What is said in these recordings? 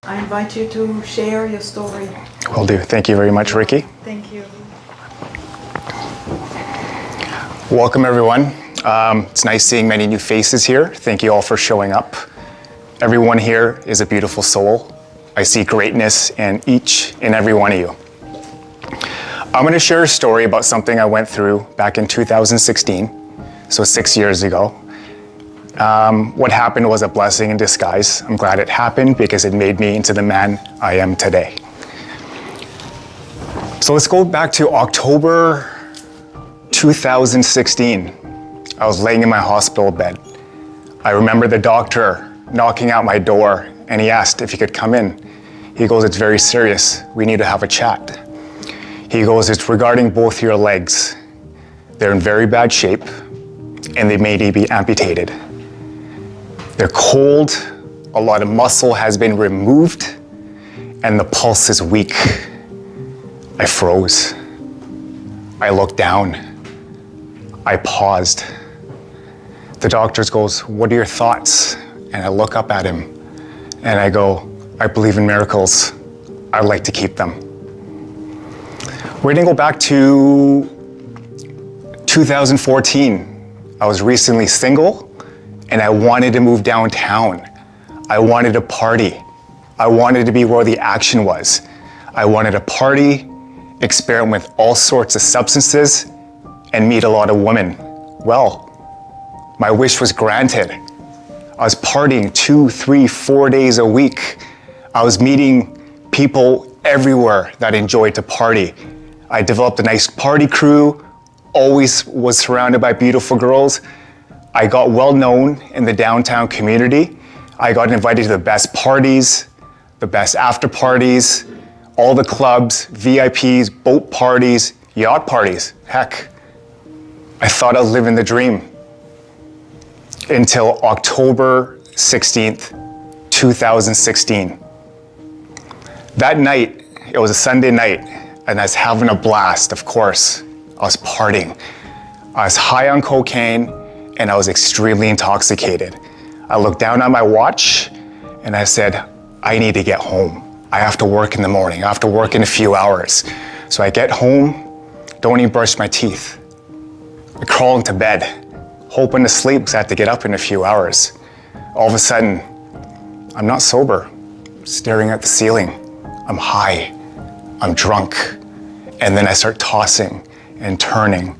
I invite you to share your story. Will do. Thank you very much, Ricky. Thank you. Welcome, everyone. It's nice seeing many new faces here. Thank you all for showing up. Everyone here is a beautiful soul. I see greatness in each and every one of you. I'm going to share a story about something I went through back in 2016, so 6 years ago. What happened was a blessing in disguise. I'm glad it happened because it made me into the man I am today. So let's go back to October 2016. I was laying in my hospital bed. I remember the doctor knocking at my door and he asked if he could come in. He goes, "It's very serious. We need to have a chat." He goes, "It's regarding both your legs. They're in very bad shape and they may need to be amputated. They're cold, a lot of muscle has been removed, and the pulse is weak." I froze. I looked down. I paused. The doctor goes, "What are your thoughts?" And I look up at him and I go, "I believe in miracles. I'd like to keep them." We're gonna go back to 2014. I was recently single and I wanted to move downtown. I wanted to party. I wanted to be where the action was. I wanted to party, experiment with all sorts of substances, and meet a lot of women. Well, my wish was granted. I was partying 2, 3, 4 days a week. I was meeting people everywhere that enjoyed to party. I developed a nice party crew, always was surrounded by beautiful girls. I got well known in the downtown community. I got invited to the best parties, the best after parties, all the clubs, VIPs, boat parties, yacht parties. Heck, I thought I was living the dream. Until October 16th, 2016. That night, it was a Sunday night, and I was having a blast, of course. I was partying. I was high on cocaine, and I was extremely intoxicated. I looked down at my watch, and I said, "I need to get home. I have to work in the morning. I have to work in a few hours." So I get home, don't even brush my teeth. I crawl into bed, hoping to sleep because I have to get up in a few hours. All of a sudden, I'm not sober, staring at the ceiling. I'm high, I'm drunk. And then I start tossing and turning,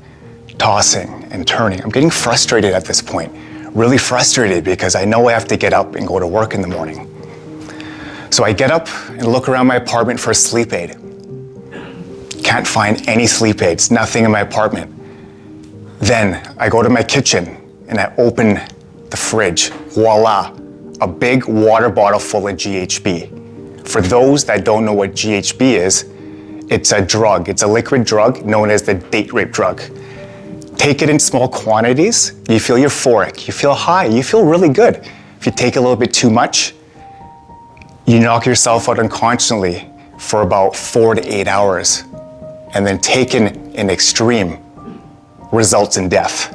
tossing and turning. I'm getting frustrated at this point, really frustrated because I know I have to get up and go to work in the morning. So I get up and look around my apartment for a sleep aid. Can't find any sleep aids, nothing in my apartment. Then I go to my kitchen and I open the fridge. Voila, a big water bottle full of GHB. For those that don't know what GHB is, it's a drug. It's a liquid drug known as the date rape drug. Take it in small quantities, you feel euphoric, you feel high, you feel really good. If you take a little bit too much, you knock yourself out unconsciously for about 4 to 8 hours. And then taken in extreme results in death.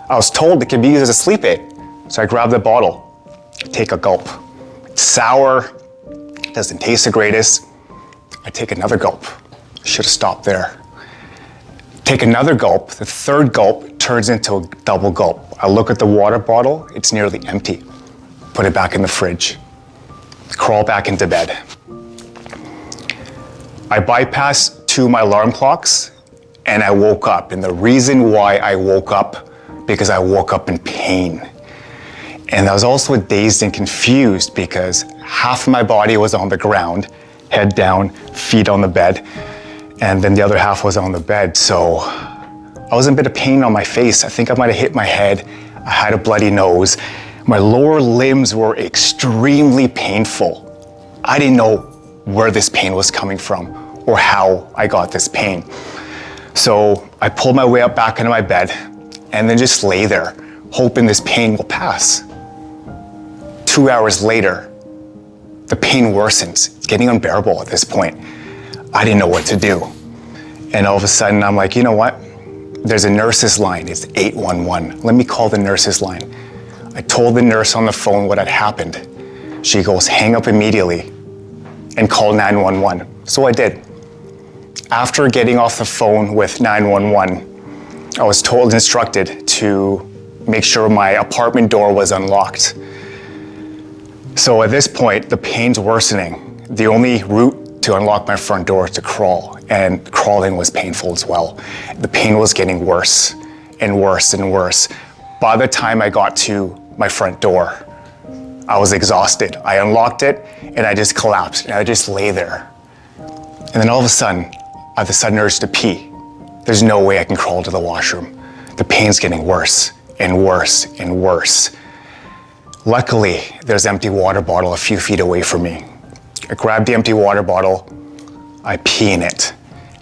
I was told it could be used as a sleep aid. So I grab the bottle, take a gulp. It's sour, doesn't taste the greatest. I take another gulp. Should have stopped there. Take another gulp. The third gulp turns into a double gulp. I look at the water bottle, it's nearly empty. Put it back in the fridge. Crawl back into bed. I bypassed 2 of my alarm clocks and I woke up. And the reason why I woke up, because I woke up in pain. And I was also dazed and confused because half of my body was on the ground, head down, feet on the bed, and then the other half was on the bed. So I was in a bit of pain on my face. I think I might have hit my head. I had a bloody nose. My lower limbs were extremely painful. I didn't know where this pain was coming from or how I got this pain. So I pulled my way up back into my bed and then just lay there, hoping this pain will pass. 2 hours later, the pain worsens. It's getting unbearable at this point. I didn't know what to do. And all of a sudden, I'm like, you know what? There's a nurse's line. It's 811. Let me call the nurse's line. I told the nurse on the phone what had happened. She goes, hang up immediately. and call 911. So I did. After getting off the phone with 911, I was instructed to make sure my apartment door was unlocked. So at this point, the pain's worsening. The only route to unlock my front door is to crawl, and crawling was painful as well. The pain was getting worse and worse and worse. By the time I got to my front door, I was exhausted. I unlocked it and I just collapsed and I just lay there. And then all of a sudden, I had the sudden urge to pee. There's no way I can crawl to the washroom. The pain's getting worse and worse and worse. Luckily, there's an empty water bottle a few feet away from me. I grabbed the empty water bottle, I pee in it.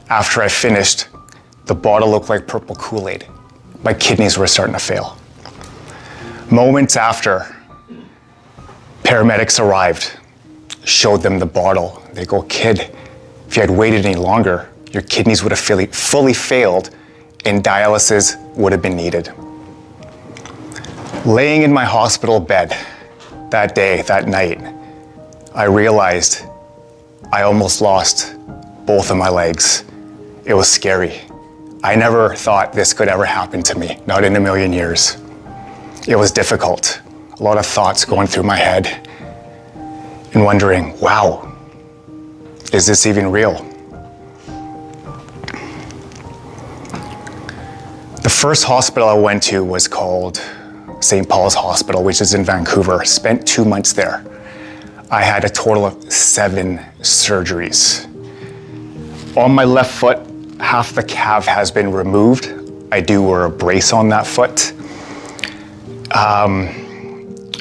After I finished, the bottle looked like purple Kool-Aid. My kidneys were starting to fail. Moments after, paramedics arrived, showed them the bottle. They go, "Kid, if you had waited any longer, your kidneys would have fully failed and dialysis would have been needed." Laying in my hospital bed that day, that night, I realized I almost lost both of my legs. It was scary. I never thought this could ever happen to me, not in a million years. It was difficult. A lot of thoughts going through my head and wondering, wow, is this even real? The first hospital I went to was called St. Paul's Hospital, which is in Vancouver. Spent 2 months there. I had a total of 7 surgeries. On my left foot, half the calf has been removed. I do wear a brace on that foot.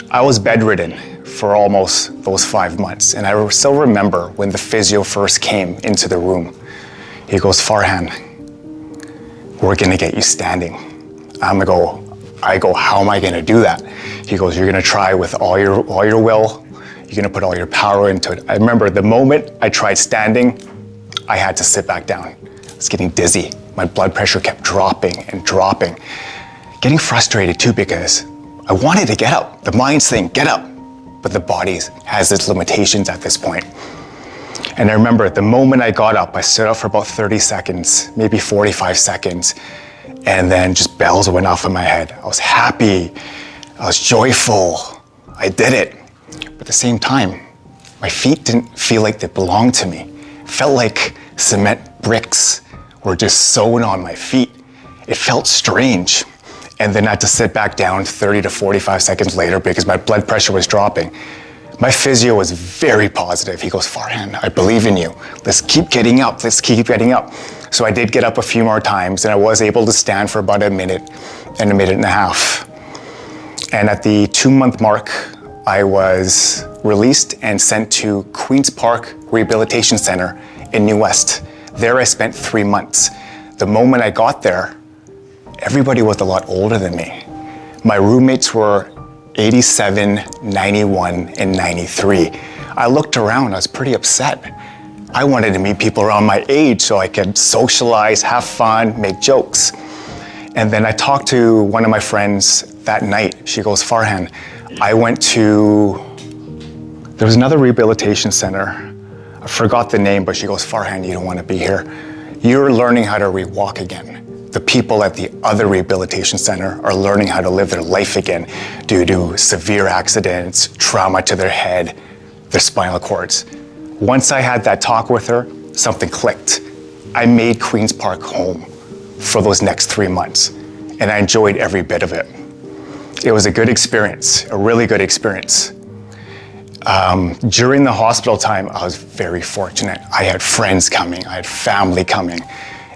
I was bedridden for almost those 5 months, and I still remember when the physio first came into the room. He goes, "Farhan, we're gonna get you standing." I go, "How am I gonna do that?" He goes, "You're gonna try with all your will. You're gonna put all your power into it." I remember the moment I tried standing, I had to sit back down. I was getting dizzy. My blood pressure kept dropping and dropping. Getting frustrated too, because I wanted to get up. The mind's saying, get up. But the body has its limitations at this point. And I remember the moment I got up, I stood up for about 30 seconds, maybe 45 seconds, and then just bells went off in my head. I was happy, I was joyful, I did it. But at the same time, my feet didn't feel like they belonged to me. It felt like cement bricks were just sewn on my feet. It felt strange. And then I had to sit back down 30 to 45 seconds later because my blood pressure was dropping. My physio was very positive. He goes, "Farhan, I believe in you. Let's keep getting up. Let's keep getting up." So I did get up a few more times, and I was able to stand for about a minute and a half. And at the 2-month mark, I was released and sent to Queen's Park Rehabilitation Center in New West. There I spent 3 months. The moment I got there, everybody was a lot older than me. My roommates were 87, 91, and 93. I looked around, I was pretty upset. I wanted to meet people around my age so I could socialize, have fun, make jokes. And then I talked to one of my friends that night. She goes, "Farhan, there was another rehabilitation center. I forgot the name, but she goes, "Farhan, you don't want to be here. You're learning how to walk again. The people at the other rehabilitation center are learning how to live their life again due to severe accidents, trauma to their head, their spinal cords." Once I had that talk with her, something clicked. I made Queen's Park home for those next 3 months, and I enjoyed every bit of it. It was a good experience, a really good experience. During the hospital time, I was very fortunate. I had friends coming, I had family coming.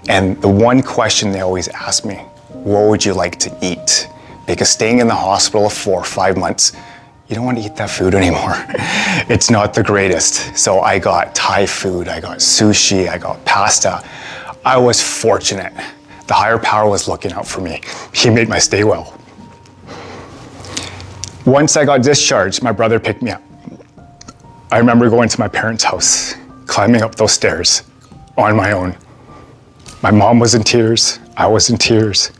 And the one question they always ask me, "What would you like to eat?" Because staying in the hospital for 5 months, you don't want to eat that food anymore. It's not the greatest. So I got Thai food, I got sushi, I got pasta. I was fortunate. The higher power was looking out for me. He made my stay well. Once I got discharged, my brother picked me up. I remember going to my parents' house, climbing up those stairs on my own. My mom was in tears, I was in tears,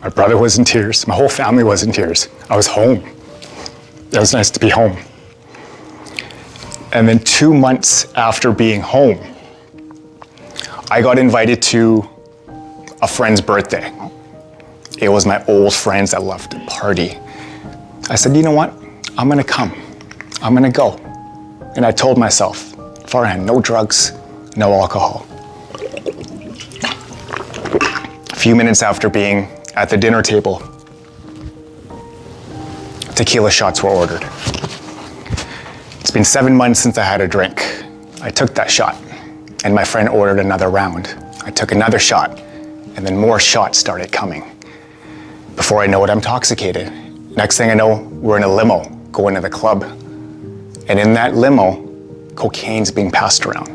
my brother was in tears, my whole family was in tears. I was home. It was nice to be home. And then 2 months after being home, I got invited to a friend's birthday. It was my old friends that loved to party. I said, you know what? I'm gonna come. I'm gonna go. And I told myself, Farhan, no drugs, no alcohol. A few minutes after being at the dinner table, tequila shots were ordered. It's been 7 months since I had a drink. I took that shot, and my friend ordered another round. I took another shot, and then more shots started coming. Before I know it, I'm intoxicated. Next thing I know, we're in a limo going to the club. And in that limo, cocaine's being passed around.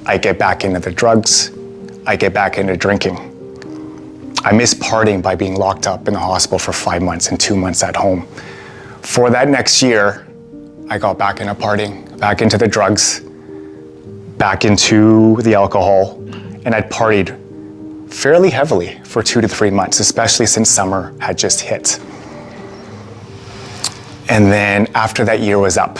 I get back into the drugs. I get back into drinking. I missed partying by being locked up in the hospital for 5 months and 2 months at home. For that next year, I got back into partying, back into the drugs, back into the alcohol, and I'd partied fairly heavily for 2 to 3 months, especially since summer had just hit. And then after that year was up,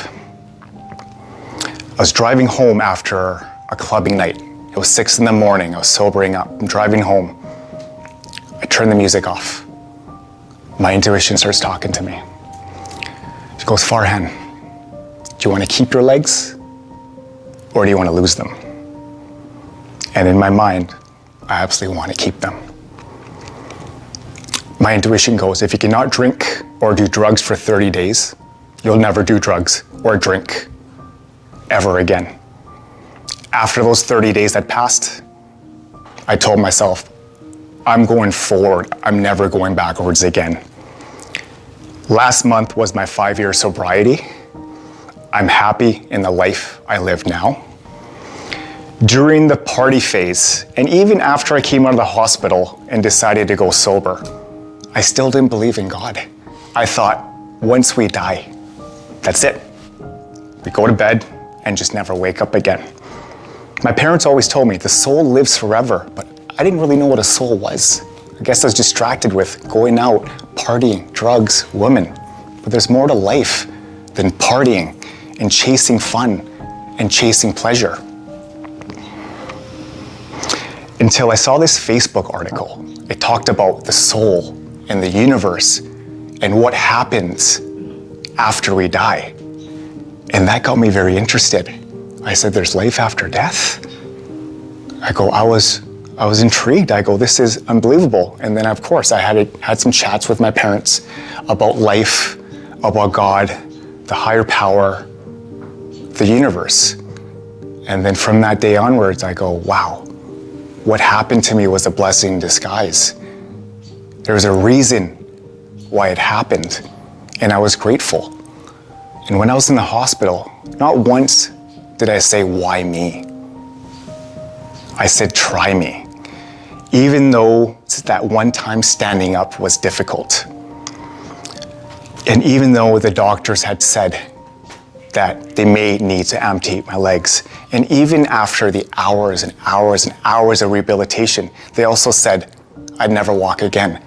I was driving home after a clubbing night. It was 6 in the morning, I was sobering up, I'm driving home. I turned the music off. My intuition starts talking to me. She goes, Farhan, do you want to keep your legs or do you want to lose them? And in my mind, I absolutely want to keep them. My intuition goes, if you cannot drink or do drugs for 30 days, you'll never do drugs or drink ever again. After those 30 days had passed, I told myself, I'm going forward. I'm never going backwards again. Last month was my 5-year sobriety. I'm happy in the life I live now. During the party phase, and even after I came out of the hospital and decided to go sober, I still didn't believe in God. I thought, once we die, that's it. We go to bed and just never wake up again. My parents always told me the soul lives forever, but I didn't really know what a soul was. I guess I was distracted with going out, partying, drugs, women. But there's more to life than partying and chasing fun and chasing pleasure. Until I saw this Facebook article. It talked about the soul and the universe and what happens after we die. And that got me very interested. I said, there's life after death? I was intrigued. I go, this is unbelievable. And then of course I had some chats with my parents about life, about God, the higher power, the universe. And then from that day onwards, I go, wow, what happened to me was a blessing in disguise. There was a reason why it happened, and I was grateful. And when I was in the hospital, not once did I say, why me? I said, try me. Even though that one time standing up was difficult. And even though the doctors had said that they may need to amputate my legs, and even after the hours and hours and hours of rehabilitation, they also said I'd never walk again.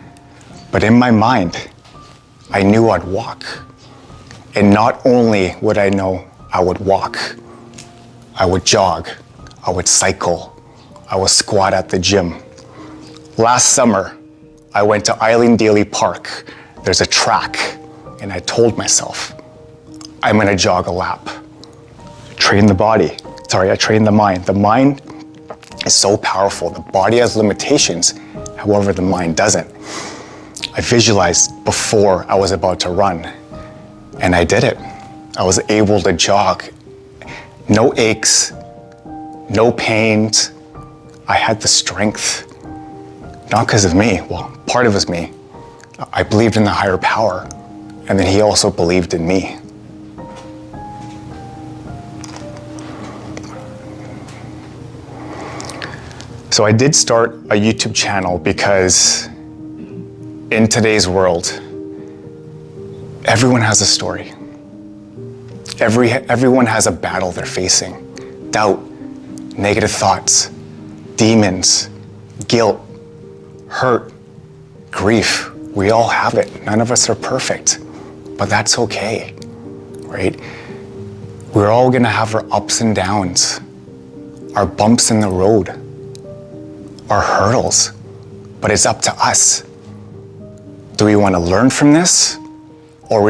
But in my mind, I knew I'd walk. And not only would I know I would walk, I would jog, I would cycle, I would squat at the gym. Last summer, I went to Eileen Daly Park. There's a track, and I told myself, I'm gonna jog a lap. Train the body. I trained the mind. The mind is so powerful. The body has limitations, however, the mind doesn't. I visualized before I was about to run, and I did it. I was able to jog. No aches, no pains. I had the strength. Not because of me, well, part of it was me. I believed in the higher power, and then he also believed in me. So I did start a YouTube channel because in today's world, everyone has a story. Everyone has a battle they're facing. Doubt, negative thoughts, demons, guilt, hurt, grief. We all have it. None of us are perfect, but that's okay, right? We're all gonna have our ups and downs, our bumps in the road, our hurdles, but it's up to us. Do we wanna learn from this, or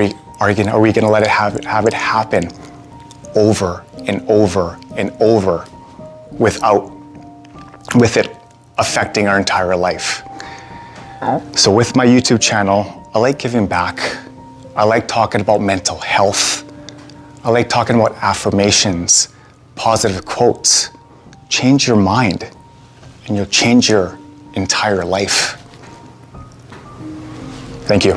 are we gonna let it have it happen over and over and over with it affecting our entire life? So with my YouTube channel, I like giving back. I like talking about mental health. I like talking about affirmations, positive quotes. Change your mind and you'll change your entire life. Thank you.